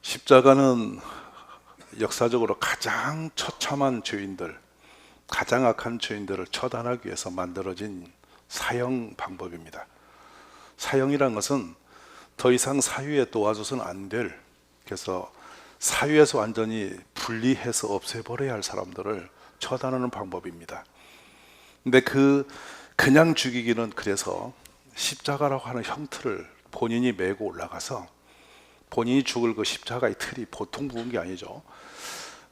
십자가는 역사적으로 가장 처참한 죄인들, 가장 악한 죄인들을 처단하기 위해서 만들어진 사형 방법입니다. 사형이란 것은 더 이상 사유에 도와줘서는 안 될, 그래서 사유에서 완전히 분리해서 없애버려야 할 사람들을 처단하는 방법입니다. 근데 그냥 죽이기는, 그래서 십자가라고 하는 형틀을 본인이 메고 올라가서 본인이 죽을 그 십자가의 틀이 보통 무거운 게 아니죠.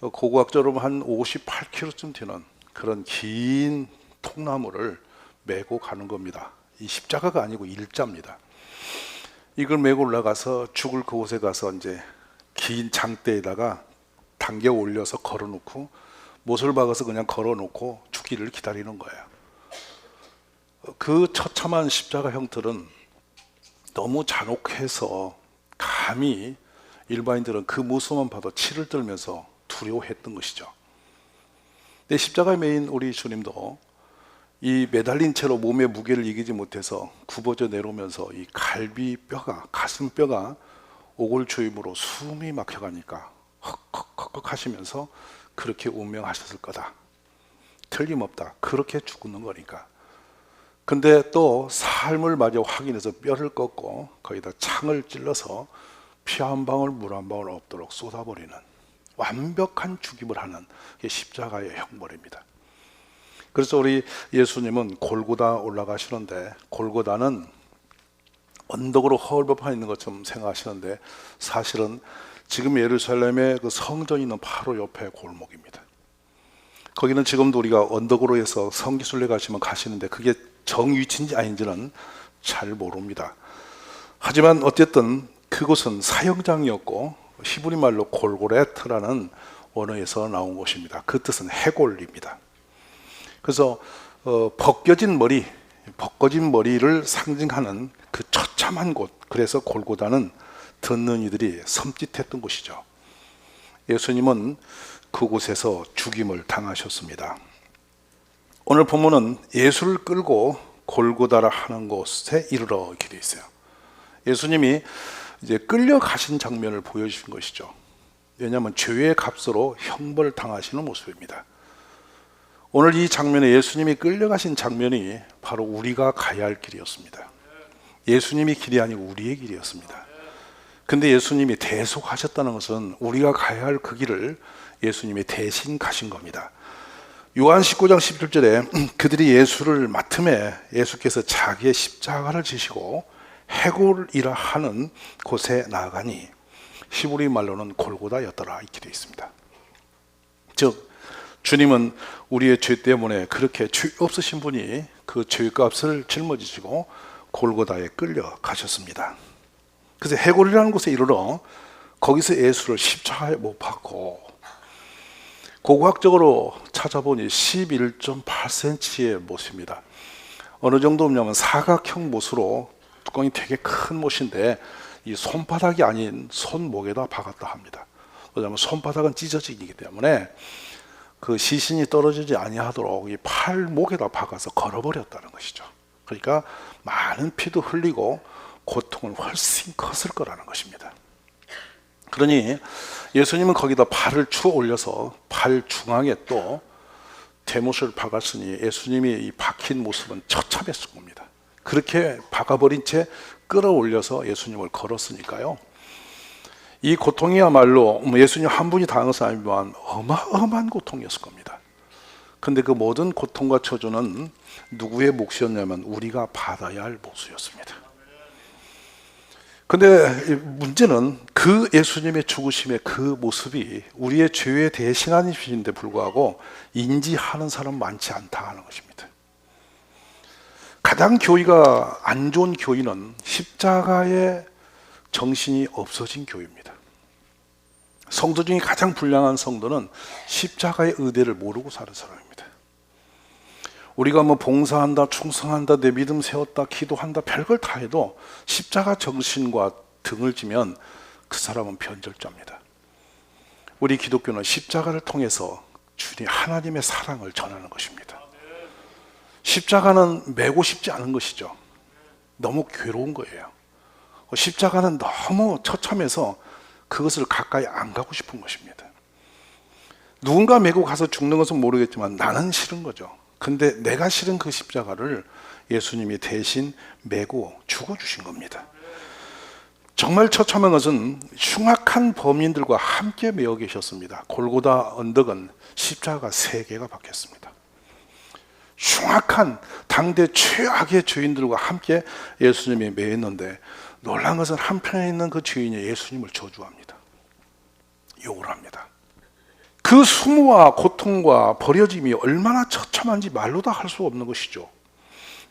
고고학적으로 한 58kg쯤 되는 그런 긴 통나무를 메고 가는 겁니다. 이 십자가가 아니고 일자입니다. 이걸 메고 올라가서 죽을 그곳에 가서 이제 긴 장대에다가 당겨 올려서 걸어놓고 못을 박아서 그냥 걸어놓고 죽기를 기다리는 거예요. 그 처참한 십자가 형틀은 너무 잔혹해서 감히 일반인들은 그 모습만 봐도 치를 떨면서 두려워했던 것이죠. 근데 십자가에 매인 우리 주님도 이 매달린 채로 몸의 무게를 이기지 못해서 굽어져 내려오면서 이 갈비뼈가, 가슴뼈가 오골초임으로 숨이 막혀가니까 헉헉헉 하시면서 그렇게 운명하셨을 거다, 틀림없다, 그렇게 죽는 거니까. 근데 또 삶을 마저 확인해서 뼈를 꺾고 거기다 창을 찔러서 피 한 방울 물 한 방울 없도록 쏟아버리는 완벽한 죽임을 하는 게 십자가의 형벌입니다. 그래서 우리 예수님은 골고다 올라가시는데, 골고다는 언덕으로 헐벗어 있는 것처럼 생각하시는데 사실은 지금 예루살렘의 그 성전이 있는 바로 옆에 골목입니다. 거기는 지금도 우리가 언덕으로 해서 성기순례 가시면 가시는데 그게 정 위치인지 아닌지는 잘 모릅니다. 하지만 어쨌든 그곳은 사형장이었고 히브리 말로 골고레트라는 언어에서 나온 곳입니다. 그 뜻은 해골입니다. 그래서 벗겨진 머리를 상징하는 그 처참한 곳, 그래서 골고다는 듣는 이들이 섬찟했던 곳이죠. 예수님은 그곳에서 죽임을 당하셨습니다. 오늘 본문은 예수를 끌고 골고다라 하는 곳에 이르러 이렇게 되어 있어요. 예수님이 이제 끌려가신 장면을 보여주신 것이죠. 왜냐하면 죄의 값으로 형벌을 당하시는 모습입니다. 오늘 이 장면에 예수님이 끌려가신 장면이 바로 우리가 가야 할 길이었습니다. 예수님이 길이 아니고 우리의 길이었습니다. 근데 예수님이 대속하셨다는 것은 우리가 가야 할 그 길을 예수님이 대신 가신 겁니다. 요한 19장 11절에 그들이 예수를 맡음에 예수께서 자기의 십자가를 지시고 해골이라 하는 곳에 나아가니 히브리 말로는 골고다였더라 이렇게 되어 있습니다. 즉 주님은 우리의 죄 때문에 그렇게 죄 없으신 분이 그 죄값을 짊어지시고 골고다에 끌려 가셨습니다. 그래서 해골이라는 곳에 이르러 거기서 예수를 십자가에 못 박고, 고고학적으로 찾아보니 11.8cm의 못입니다. 어느 정도냐면 사각형 못으로 뚜껑이 되게 큰 못인데 이 손바닥이 아닌 손목에다 박았다 합니다. 왜냐하면 손바닥은 찢어지기 때문에 그 시신이 떨어지지 아니하도록 이 팔목에다 박아서 걸어버렸다는 것이죠. 그러니까 많은 피도 흘리고 고통은 훨씬 컸을 거라는 것입니다. 그러니 예수님은 거기다 발을 추어 올려서 발 중앙에 또 대못을 박았으니 예수님이 이 박힌 모습은 처참했을 겁니다. 그렇게 박아버린 채 끌어올려서 예수님을 걸었으니까요. 이 고통이야말로 예수님 한 분이 당한 것은 아니지만 어마어마한 고통이었을 겁니다. 근데 그 모든 고통과 저주는 누구의 몫이었냐면 우리가 받아야 할 몫이었습니다. 근데 문제는 그 예수님의 죽으심의 그 모습이 우리의 죄의 대신하심인데 불구하고 인지하는 사람 많지 않다 하는 것입니다. 가장 교회가 안 좋은 교회는 십자가의 정신이 없어진 교회입니다. 성도 중에 가장 불량한 성도는 십자가의 의대를 모르고 사는 사람입니다. 우리가 뭐 봉사한다, 충성한다, 내 믿음 세웠다, 기도한다, 별걸 다 해도 십자가 정신과 등을 지면 그 사람은 변절자입니다. 우리 기독교는 십자가를 통해서 주님 하나님의 사랑을 전하는 것입니다. 십자가는 메고 싶지 않은 것이죠. 너무 괴로운 거예요. 십자가는 너무 처참해서 그것을 가까이 안 가고 싶은 것입니다. 누군가 메고 가서 죽는 것은 모르겠지만 나는 싫은 거죠. 근데 내가 싫은 그 십자가를 예수님이 대신 메고 죽어주신 겁니다. 정말 처참한 것은 흉악한 범인들과 함께 메어 계셨습니다. 골고다 언덕은 십자가 3개가 박혔습니다. 흉악한 당대 최악의 죄인들과 함께 예수님이 매였는데, 놀란 것은 한편에 있는 그 죄인이 예수님을 저주합니다. 욕을 합니다. 그 수모와 고통과 버려짐이 얼마나 처참한지 말로 다 할 수 없는 것이죠.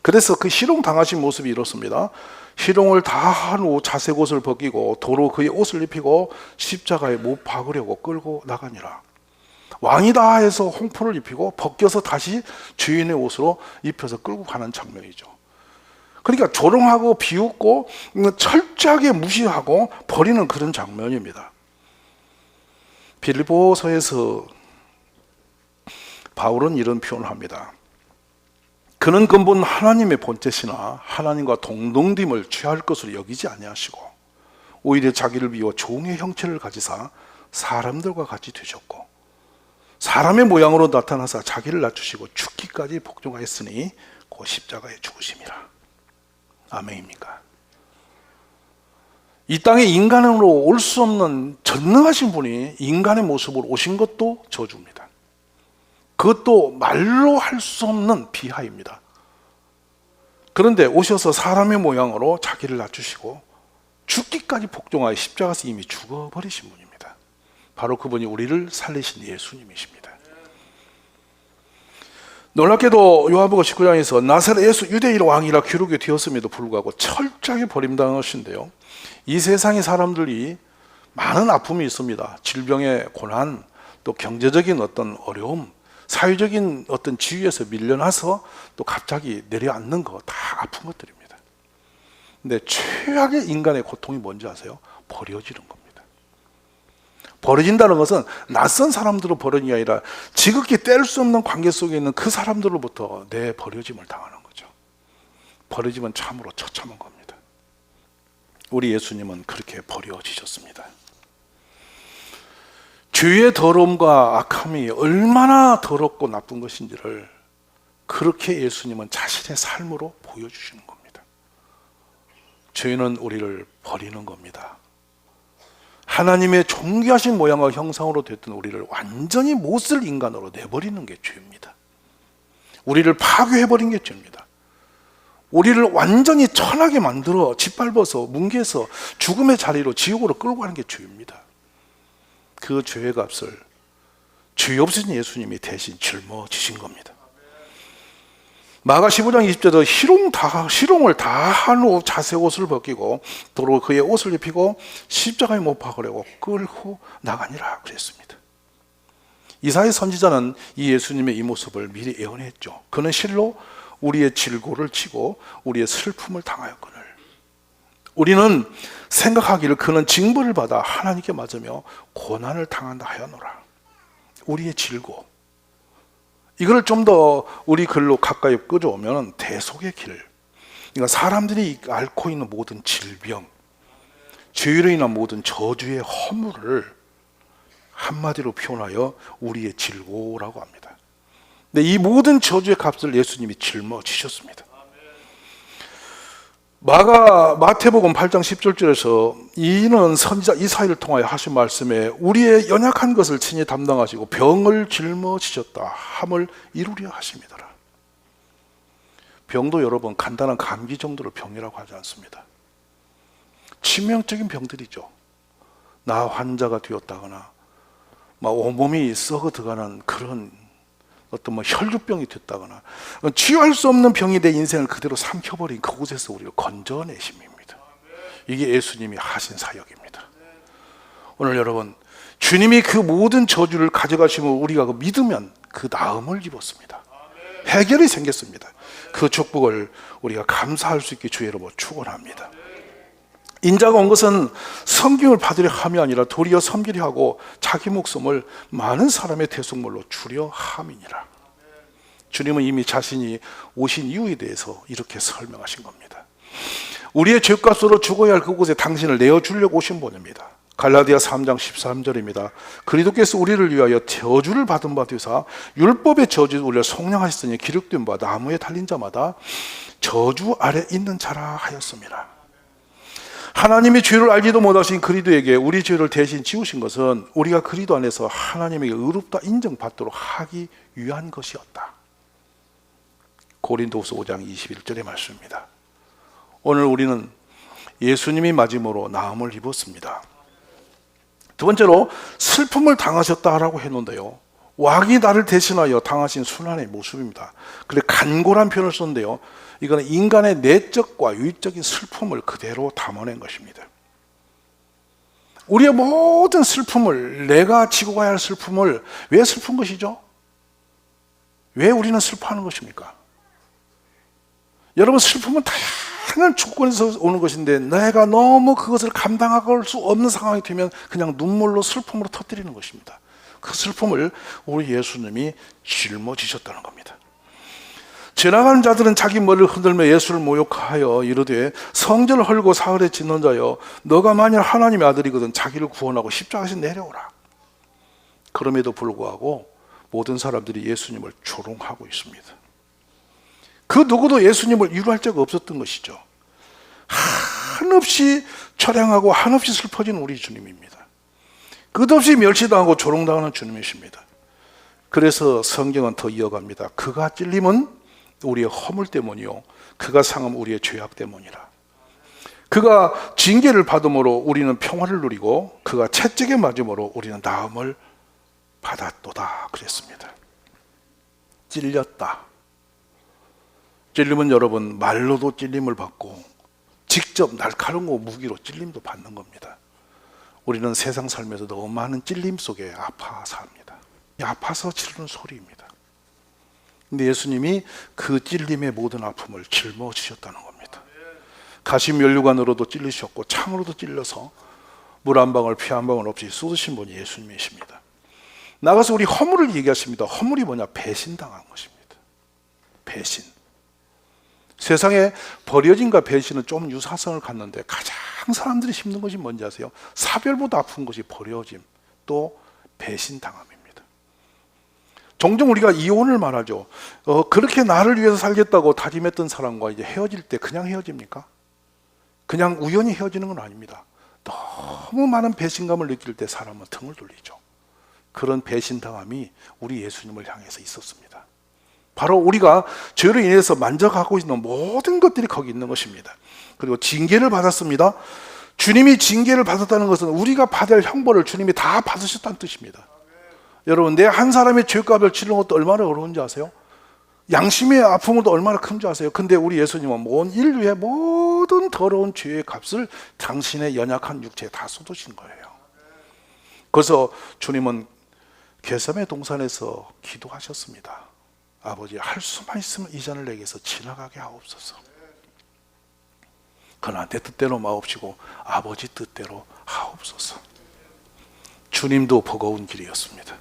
그래서 그 희롱 당하신 모습이 이렇습니다. 희롱을 다 한 후 자색 옷을 벗기고 도로 그의 옷을 입히고 십자가에 못 박으려고 끌고 나가니라. 왕이다 해서 홍포를 입히고 벗겨서 다시 주인의 옷으로 입혀서 끌고 가는 장면이죠. 그러니까 조롱하고 비웃고 철저하게 무시하고 버리는 그런 장면입니다. 빌립보서에서 바울은 이런 표현을 합니다. 그는 근본 하나님의 본체시나 하나님과 동등됨을 취할 것으로 여기지 아니하시고 오히려 자기를 비워 종의 형체를 가지사 사람들과 같이 되셨고 사람의 모양으로 나타나사 자기를 낮추시고 죽기까지 복종하였으니 그 십자가에 죽으심이라. 아멘입니까? 이 땅에 인간으로 올 수 없는 전능하신 분이 인간의 모습으로 오신 것도 저주입니다. 그것도 말로 할 수 없는 비하입니다. 그런데 오셔서 사람의 모양으로 자기를 낮추시고 죽기까지 복종하여 십자가에서 이미 죽어버리신 분입니다. 바로 그분이 우리를 살리신 예수님이십니다. 놀랍게도 요한복음 19장에서 나사렛 예수 유대인 왕이라 기록이 되었음에도 불구하고 철저하게 버림당하신데요, 이 세상의 사람들이 많은 아픔이 있습니다. 질병의 고난, 또 경제적인 어떤 어려움, 사회적인 어떤 지위에서 밀려나서 또 갑자기 내려앉는 거 다 아픈 것들입니다. 근데 최악의 인간의 고통이 뭔지 아세요? 버려지는 겁니다. 버려진다는 것은 낯선 사람들로 버려진 게 아니라 지극히 뗄 수 없는 관계 속에 있는 그 사람들로부터 내 버려짐을 당하는 거죠. 버려짐은 참으로 처참한 겁니다. 우리 예수님은 그렇게 버려지셨습니다. 죄의 더러움과 악함이 얼마나 더럽고 나쁜 것인지를 그렇게 예수님은 자신의 삶으로 보여주시는 겁니다. 죄는 우리를 버리는 겁니다. 하나님의 존귀하신 모양과 형상으로 됐던 우리를 완전히 못쓸 인간으로 내버리는 게 죄입니다. 우리를 파괴해버린 게 죄입니다. 우리를 완전히 천하게 만들어 짓밟아서 뭉개서 죽음의 자리로 지옥으로 끌고 가는 게 죄입니다. 그 죄의 값을 죄 없으신 예수님이 대신 짊어지신 겁니다. 마가 15장 20절에도 희롱을 다 한 후 자색 옷을 벗기고 도로 그의 옷을 입히고 십자가에 못 박으려고 끌고 나가니라 그랬습니다. 이사야 선지자는 이 예수님의 이 모습을 미리 예언했죠. 그는 실로 우리의 질고를 치고 우리의 슬픔을 당하였거늘 우리는 생각하기를 그는 징벌을 받아 하나님께 맞으며 고난을 당한다 하였노라. 우리의 질고, 이걸 좀 더 우리 글로 가까이 끌어오면 대속의 길, 그러니까 사람들이 앓고 있는 모든 질병, 죄로 인한 모든 저주의 허물을 한마디로 표현하여 우리의 질고라고 합니다. 근데 이 모든 저주의 값을 예수님이 짊어지셨습니다. 마태복음 8장 10절에서 이는 선지자 이사야를 통하여 하신 말씀에 우리의 연약한 것을 친히 담당하시고 병을 짊어지셨다 함을 이루려 하심이더라. 병도 여러분 간단한 감기 정도를 병이라고 하지 않습니다. 치명적인 병들이죠. 나 환자가 되었다거나 막 온몸이 썩어 들어가는 그런 어떤 혈류병이 됐다거나 치유할 수 없는 병이 내 인생을 그대로 삼켜버린 그곳에서 우리를 건져내심입니다. 이게 예수님이 하신 사역입니다. 오늘 여러분, 주님이 그 모든 저주를 가져가시면 우리가 믿으면 그 나음을 입었습니다. 해결이 생겼습니다. 그 축복을 우리가 감사할 수 있게 주의 이름으로 축원합니다. 인자가 온 것은 섬김을 받으려 함이 아니라 도리어 섬기려 하고 자기 목숨을 많은 사람의 대속물로 주려 함이니라. 주님은 이미 자신이 오신 이유에 대해서 이렇게 설명하신 겁니다. 우리의 죄값으로 죽어야 할 그곳에 당신을 내어주려고 오신 분입니다. 갈라디아 3장 13절입니다. 그리스도께서 우리를 위하여 저주를 받은 바 되사 율법의 저주를 우리를 속량하셨으니 기록된 바 나무에 달린 자마다 저주 아래 있는 자라 하였습니다. 하나님이 죄를 알지도 못하신 그리스도에게 우리 죄를 대신 지우신 것은 우리가 그리스도 안에서 하나님에게 의롭다 인정받도록 하기 위한 것이었다. 고린도후서 5장 21절의 말씀입니다. 오늘 우리는 예수님이 맞음으로 나음을 입었습니다. 두 번째로 슬픔을 당하셨다라고 했는데요, 왕이 나를 대신하여 당하신 순환의 모습입니다. 그래 간골한 표현을 썼는데요, 이거는 인간의 내적과 위적인 슬픔을 그대로 담아낸 것입니다. 우리의 모든 슬픔을, 내가 지고 가야 할 슬픔을, 왜 슬픈 것이죠? 왜 우리는 슬퍼하는 것입니까? 여러분, 슬픔은 다양한 조건에서 오는 것인데 내가 너무 그것을 감당할 수 없는 상황이 되면 그냥 눈물로 슬픔으로 터뜨리는 것입니다. 그 슬픔을 우리 예수님이 짊어지셨다는 겁니다. 지나가는 자들은 자기 머리를 흔들며 예수를 모욕하여 이르되 성전을 헐고 사흘에 짓는 자여, 너가 만일 하나님의 아들이거든 자기를 구원하고 십자가에서 내려오라. 그럼에도 불구하고 모든 사람들이 예수님을 조롱하고 있습니다. 그 누구도 예수님을 위로할 자가 없었던 것이죠. 한없이 처량하고 한없이 슬퍼진 우리 주님입니다. 끝없이 멸시당하고 조롱당하는 주님이십니다. 그래서 성경은 더 이어갑니다. 그가 찔림은 우리의 허물 때문이요 그가 상함 우리의 죄악 때문이라. 그가 징계를 받음으로 우리는 평화를 누리고 그가 채찍에 맞음으로 우리는 나음을 받았도다 그랬습니다. 찔렸다. 찔림은 여러분 말로도 찔림을 받고 직접 날카로운 무기로 찔림도 받는 겁니다. 우리는 세상 살면서 너무 많은 찔림 속에 아파서 합니다. 아파서 지르는 소리입니다. 근데 예수님이 그 찔림의 모든 아픔을 짊어지셨다는 겁니다. 가시면류관으로도 찔리셨고 창으로도 찔려서 물 한 방울 피 한 방울 없이 쏟으신 분이 예수님이십니다. 나가서 우리 허물을 얘기하십니다. 허물이 뭐냐? 배신당한 것입니다. 배신. 세상에 버려짐과 배신은 좀 유사성을 갖는데 가장 사람들이 힘든 것이 뭔지 아세요? 사별보다 아픈 것이 버려짐, 또 배신당함입니다. 종종 우리가 이혼을 말하죠. 그렇게 나를 위해서 살겠다고 다짐했던 사람과 이제 헤어질 때 그냥 헤어집니까? 그냥 우연히 헤어지는 건 아닙니다. 너무 많은 배신감을 느낄 때 사람은 등을 돌리죠. 그런 배신당함이 우리 예수님을 향해서 있었습니다. 바로 우리가 죄로 인해서 만져가고 있는 모든 것들이 거기 있는 것입니다. 그리고 징계를 받았습니다. 주님이 징계를 받았다는 것은 우리가 받을 형벌을 주님이 다 받으셨다는 뜻입니다. 여러분, 내 한 사람의 죄값을 치르는 것도 얼마나 어려운지 아세요? 양심의 아픔도 얼마나 큰지 아세요? 근데 우리 예수님은 온 인류의 모든 더러운 죄의 값을 당신의 연약한 육체에 다 쏟으신 거예요. 그래서 주님은 겟세마네 동산에서 기도하셨습니다. 아버지, 할 수만 있으면 이 잔을 내게서 지나가게 하옵소서. 그러나 내 뜻대로 마옵시고 아버지 뜻대로 하옵소서. 주님도 버거운 길이었습니다.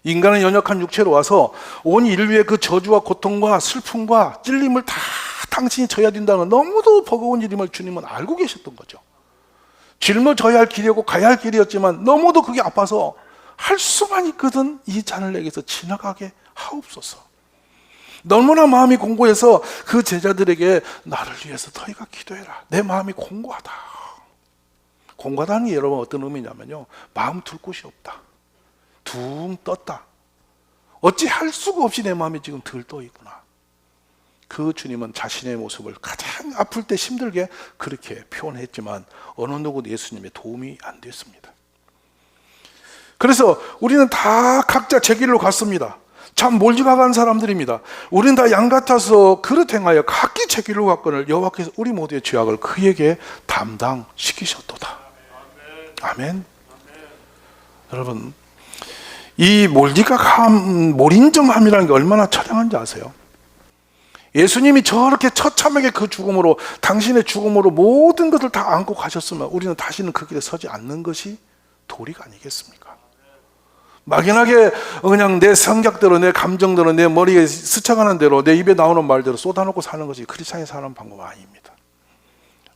인간은 연약한 육체로 와서 온 인류의 그 저주와 고통과 슬픔과 찔림을 다 당신이 져야 된다는 너무도 버거운 일임을 주님은 알고 계셨던 거죠. 짊어져야 할 길이었고 가야 할 길이었지만 너무도 그게 아파서 할 수만 있거든 이 잔을 내게서 지나가게 하옵소서. 너무나 마음이 공고해서 그 제자들에게 나를 위해서 너희가 기도해라. 내 마음이 공고하다. 공고하다는 게 여러분 어떤 의미냐면요, 마음 둘 곳이 없다. 둥 떴다. 어찌 할 수가 없이 내 마음이 지금 들떠 있구나. 그 주님은 자신의 모습을 가장 아플 때 힘들게 그렇게 표현했지만 어느 누구도 예수님의 도움이 안 됐습니다. 그래서 우리는 다 각자 제 길로 갔습니다. 참 몰지각한 사람들입니다. 우리는 다 양 같아서 그릇 행하여 각기 제 길로 갔거늘 여호와께서 우리 모두의 죄악을 그에게 담당시키셨도다. 아멘. 여러분, 이 몰지각함, 몰인정함이라는 게 얼마나 처량한지 아세요? 예수님이 저렇게 처참하게 그 죽음으로, 당신의 죽음으로 모든 것을 다 안고 가셨으면 우리는 다시는 그 길에 서지 않는 것이 도리가 아니겠습니까? 막연하게 그냥 내 생각대로, 내 감정대로, 내 머리에 스쳐가는 대로, 내 입에 나오는 말대로 쏟아놓고 사는 것이 크리스찬이 사는 방법 아닙니다.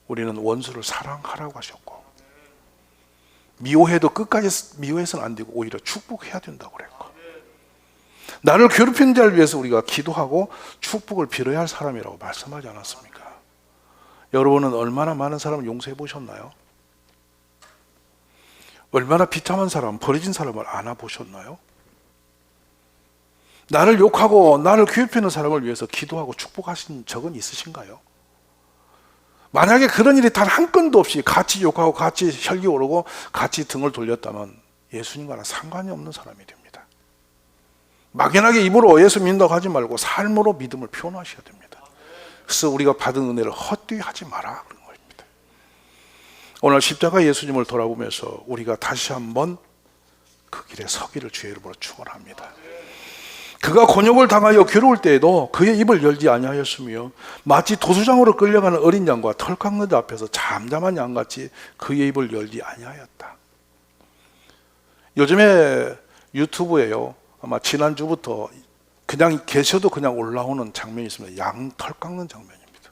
우리는 원수를 사랑하라고 하셨고 미워해도 끝까지 미워해서는 안 되고 오히려 축복해야 된다고 그랬고, 나를 괴롭히는 자를 위해서 우리가 기도하고 축복을 빌어야 할 사람이라고 말씀하지 않았습니까? 여러분은 얼마나 많은 사람을 용서해 보셨나요? 얼마나 비참한 사람, 버려진 사람을 안아보셨나요? 나를 욕하고 나를 괴롭히는 사람을 위해서 기도하고 축복하신 적은 있으신가요? 만약에 그런 일이 단 한 건도 없이 같이 욕하고 같이 혈기 오르고 같이 등을 돌렸다면 예수님과는 상관이 없는 사람이 됩니다. 막연하게 입으로 예수 믿는다고 하지 말고 삶으로 믿음을 표현하셔야 됩니다. 그래서 우리가 받은 은혜를 헛되이 하지 마라 그런 겁니다. 오늘 십자가 예수님을 돌아보면서 우리가 다시 한번 그 길에 서기를 주의 이름으로 축원합니다. 그가 곤욕을 당하여 괴로울 때에도 그의 입을 열지 아니하였으며 마치 도수장으로 끌려가는 어린 양과 털 깎는 자 앞에서 잠잠한 양같이 그의 입을 열지 아니하였다. 요즘에 유튜브에요, 아마 지난주부터 그냥 계셔도 그냥 올라오는 장면이 있습니다. 양 털 깎는 장면입니다.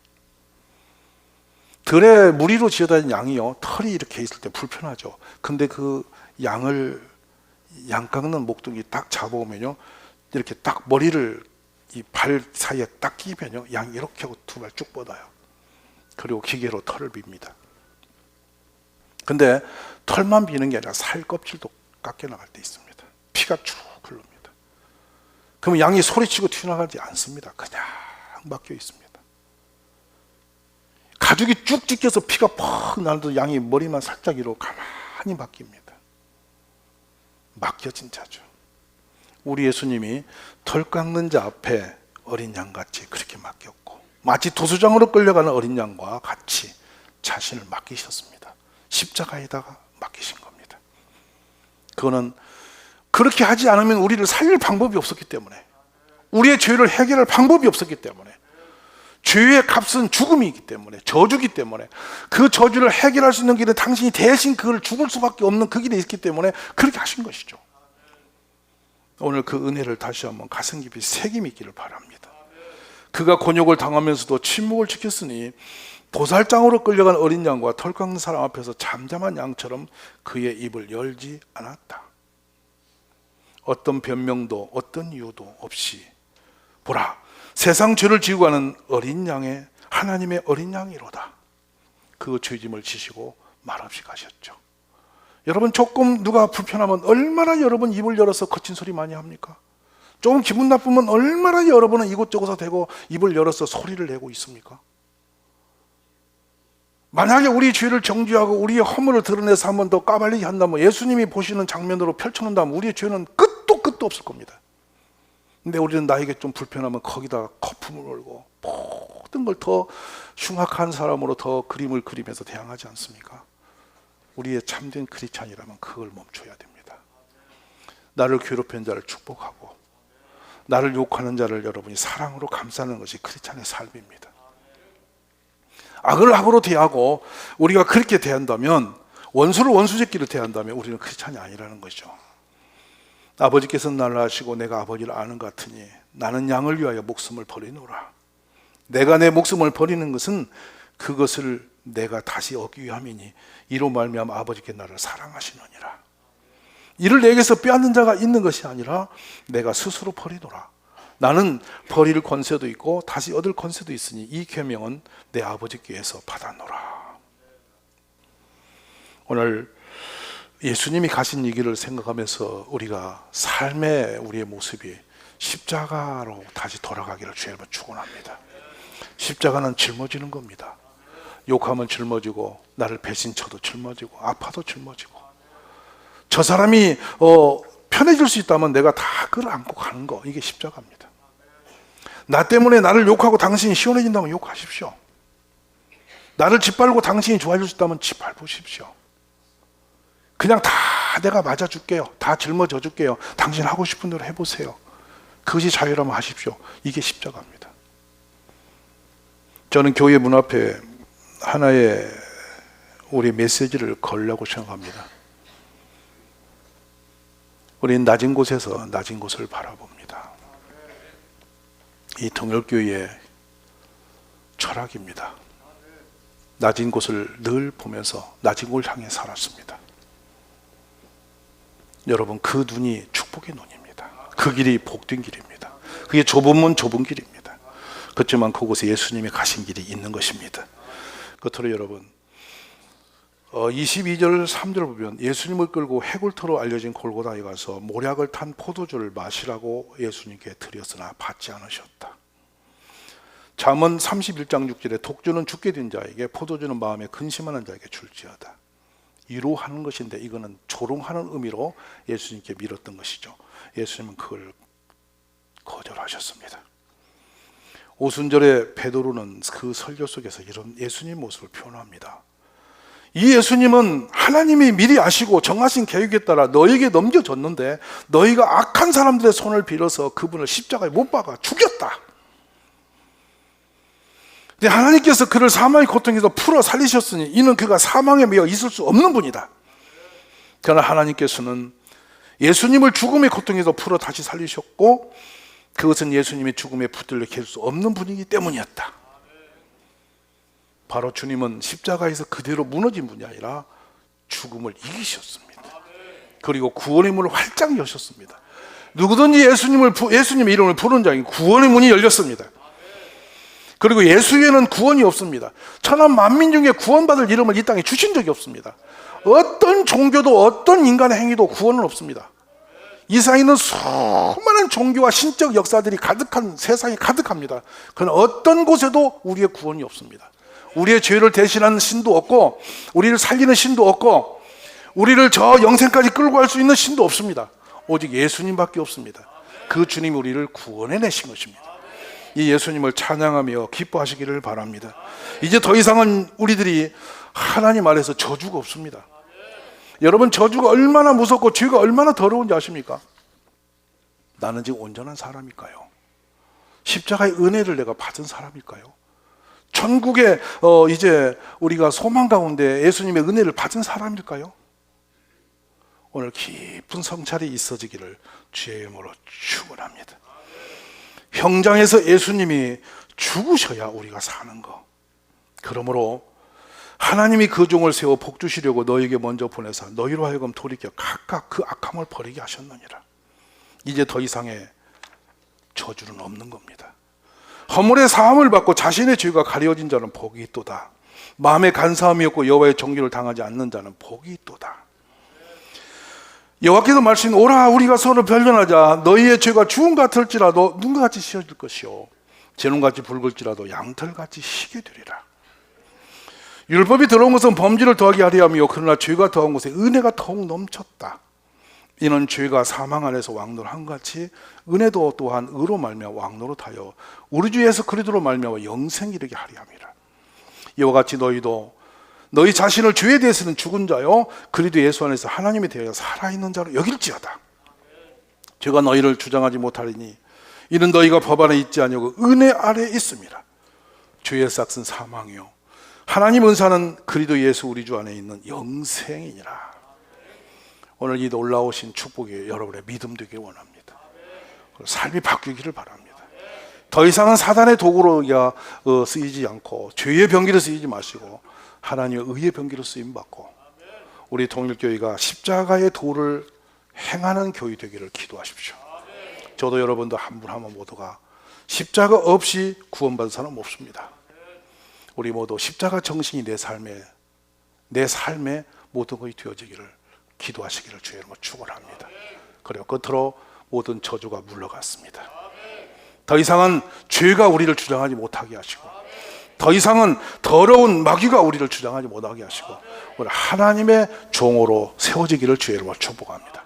들에 무리로 지어다니는 양이요, 털이 이렇게 있을 때 불편하죠. 근데 그 양 깎는 목동이 딱 잡아오면요, 이렇게 딱 머리를 이 발 사이에 딱 끼면요, 양이 이렇게 하고 두 발 쭉 뻗어요. 그리고 기계로 털을 빕니다. 근데 털만 비는 게 아니라 살 껍질도 깎여 나갈 때 있습니다. 피가 쭉 흘릅니다. 그러면 양이 소리치고 튀어나가지 않습니다. 그냥 막혀 있습니다. 가죽이 쭉 찢겨서 피가 퍽 나도 양이 머리만 살짝 위로 가만히 맡깁니다. 맡겨진 자죠. 우리 예수님이 털 깎는 자 앞에 어린 양같이 그렇게 맡겼고, 마치 도수장으로 끌려가는 어린 양과 같이 자신을 맡기셨습니다. 십자가에다가 맡기신 겁니다. 그거는 그렇게 하지 않으면 우리를 살릴 방법이 없었기 때문에, 우리의 죄를 해결할 방법이 없었기 때문에, 죄의 값은 죽음이기 때문에, 저주기 때문에, 그 저주를 해결할 수 있는 길은 당신이 대신 그걸 죽을 수밖에 없는 그 길에 있기 때문에 그렇게 하신 것이죠. 오늘 그 은혜를 다시 한번 가슴 깊이 새김 있기를 바랍니다. 그가 곤욕을 당하면서도 침묵을 지켰으니 도살장으로 끌려간 어린 양과 털 깎는 사람 앞에서 잠잠한 양처럼 그의 입을 열지 않았다. 어떤 변명도 어떤 이유도 없이, 보라, 세상 죄를 지고 가는 어린 양의 하나님의 어린 양이로다, 그 죄짐을 지시고 말없이 가셨죠. 여러분, 조금 누가 불편하면 얼마나 여러분 입을 열어서 거친 소리 많이 합니까? 조금 기분 나쁘면 얼마나 여러분은 이곳저곳에 대고 입을 열어서 소리를 내고 있습니까? 만약에 우리 죄를 정죄하고 우리의 허물을 드러내서 한 번 더 까발리게 한다면, 예수님이 보시는 장면으로 펼쳐놓는다면 우리의 죄는 끝도 없을 겁니다. 근데 우리는 나에게 좀 불편하면 거기다가 거품을 올고 모든 걸 더 흉악한 사람으로 더 그림을 그리면서 대항하지 않습니까? 우리의 참된 크리스찬이라면 그걸 멈춰야 됩니다. 나를 괴롭히는 자를 축복하고 나를 욕하는 자를 여러분이 사랑으로 감싸는 것이 크리스찬의 삶입니다. 악을 악으로 대하고 우리가 그렇게 대한다면, 원수를 원수제끼를 대한다면 우리는 크리스찬이 아니라는 것이죠. 아버지께서는 나를 아시고 내가 아버지를 아는 것 같으니 나는 양을 위하여 목숨을 버리노라. 내가 내 목숨을 버리는 것은 그것을 내가 다시 얻기 위함이니 이로 말미암아 아버지께 나를 사랑하시느니라. 이를 내게서 빼앗는 자가 있는 것이 아니라 내가 스스로 버리노라. 나는 버릴 권세도 있고 다시 얻을 권세도 있으니 이 계명은 내 아버지께서 받아노라. 오늘 예수님이 가신 이 길을 생각하면서 우리가 삶의 우리의 모습이 십자가로 다시 돌아가기를 주의 이름으로 축원합니다. 십자가는 짊어지는 겁니다. 욕하면 짊어지고, 나를 배신쳐도 짊어지고, 아파도 짊어지고, 저 사람이 편해질 수 있다면 내가 다 그걸 안고 가는 거, 이게 십자가입니다. 나 때문에 나를 욕하고 당신이 시원해진다면 욕하십시오. 나를 짓밟고 당신이 좋아질 수 있다면 짓밟으십시오. 그냥 다 내가 맞아줄게요, 다 짊어져 줄게요, 당신 하고 싶은 대로 해보세요, 그것이 자유라면 하십시오. 이게 십자가입니다. 저는 교회 문 앞에 하나의 우리 메시지를 걸려고 생각합니다. 우리는 낮은 곳에서 낮은 곳을 바라봅니다. 이 동열교회의 철학입니다. 낮은 곳을 늘 보면서 낮은 곳을 향해 살았습니다. 여러분, 그 눈이 축복의 눈입니다. 그 길이 복된 길입니다. 그게 좁은 문 좁은 길입니다. 그렇지만 그곳에 예수님이 가신 길이 있는 것입니다. 끝으로 여러분, 22절 3절 보면 예수님을 끌고 해골터로 알려진 골고다에 가서 모략을 탄 포도주를 마시라고 예수님께 드렸으나 받지 않으셨다. 잠언 31장 6절에 독주는 죽게 된 자에게, 포도주는 마음에 근심하는 자에게 줄지어다. 위로하는 것인데 이거는 조롱하는 의미로 예수님께 밀었던 것이죠. 예수님은 그걸 거절하셨습니다. 오순절에 베드로는 그 설교 속에서 이런 예수님 모습을 표현합니다. 이 예수님은 하나님이 미리 아시고 정하신 계획에 따라 너에게 넘겨줬는데 너희가 악한 사람들의 손을 빌어서 그분을 십자가에 못 박아 죽였다. 근데 하나님께서 그를 사망의 고통에서 풀어 살리셨으니 이는 그가 사망에 매여 있을 수 없는 분이다. 그러나 하나님께서는 예수님을 죽음의 고통에서 풀어 다시 살리셨고, 그것은 예수님의 죽음에 붙들려 계실 수 없는 분이기 때문이었다. 바로 주님은 십자가에서 그대로 무너진 분이 아니라 죽음을 이기셨습니다. 그리고 구원의 문을 활짝 여셨습니다. 누구든지 예수님의 이름을 부르는 자에게 구원의 문이 열렸습니다. 그리고 예수 외에는 구원이 없습니다. 천한 만민 중에 구원받을 이름을 이 땅에 주신 적이 없습니다. 어떤 종교도 어떤 인간의 행위도 구원은 없습니다. 이 세상에는 수많은 종교와 신적 역사들이 가득한 세상이 가득합니다. 그러나 어떤 곳에도 우리의 구원이 없습니다. 우리의 죄를 대신하는 신도 없고, 우리를 살리는 신도 없고, 우리를 저 영생까지 끌고 갈 수 있는 신도 없습니다. 오직 예수님밖에 없습니다. 그 주님이 우리를 구원해내신 것입니다. 이 예수님을 찬양하며 기뻐하시기를 바랍니다. 이제 더 이상은 우리들이 하나님 아래서 저주가 없습니다. 여러분, 저주가 얼마나 무섭고 죄가 얼마나 더러운지 아십니까? 나는 지금 온전한 사람일까요? 십자가의 은혜를 내가 받은 사람일까요? 천국에 이제 우리가 소망 가운데 예수님의 은혜를 받은 사람일까요? 오늘 깊은 성찰이 있어지기를 주의 이름으로 축원합니다. 형장에서 예수님이 죽으셔야 우리가 사는 거. 그러므로 하나님이 그 종을 세워 복 주시려고 너에게 먼저 보내사 너희로 하여금 돌이켜 각각 그 악함을 버리게 하셨느니라. 이제 더 이상의 저주는 없는 겁니다. 허물의 사함을 받고 자신의 죄가 가려진 자는 복이 있도다. 마음에 간사함이 없고 여호와의 정죄를 당하지 않는 자는 복이 있도다. 여호와께서 말씀하신 오라 우리가 서로 변론하자. 너희의 죄가 주홍 같을지라도 눈과 같이 씌어질 것이요 재롱같이 붉을지라도 양털같이 희게 되리라. 율법이 들어온 것은 범죄를 더하게 하려 하며 그러나 죄가 더한 곳에 은혜가 더욱 넘쳤다. 이는 죄가 사망 안에서 왕노릇한 같이 은혜도 또한 의로 말미암아 왕노릇하여 우리 주 예수 그리스도로 말미암아 영생 이르게 하려 함이라. 이와 같이 너희도 너희 자신을 죄에 대해서는 죽은 자요 그리스도 예수 안에서 하나님에 대하여 살아있는 자로 여길지어다. 죄가 너희를 주장하지 못하리니 이는 너희가 법 안에 있지 아니하고 은혜 아래 있음이라. 죄의 삭은 사망이요 하나님 은사는 그리스도 예수 우리 주 안에 있는 영생이니라. 오늘 이 놀라우신 축복이 여러분의 믿음 되길 원합니다. 삶이 바뀌기를 바랍니다. 더 이상은 사단의 도구로 쓰이지 않고 죄의 병기로 쓰이지 마시고 하나님의 의의 병기로 쓰임받고 우리 통일교회가 십자가의 도를 행하는 교회 되기를 기도하십시오. 저도 여러분도 한 분 한 분 모두가 십자가 없이 구원받은 사람 없습니다. 우리 모두 십자가 정신이 내 삶의 모든 것이 되어지기를 기도하시기를 주의 이름으로 축원합니다. 그리고 끝으로 모든 저주가 물러갔습니다. 더 이상은 죄가 우리를 주장하지 못하게 하시고 더 이상은 더러운 마귀가 우리를 주장하지 못하게 하시고 우리 하나님의 종으로 세워지기를 주의 이름으로 축복합니다.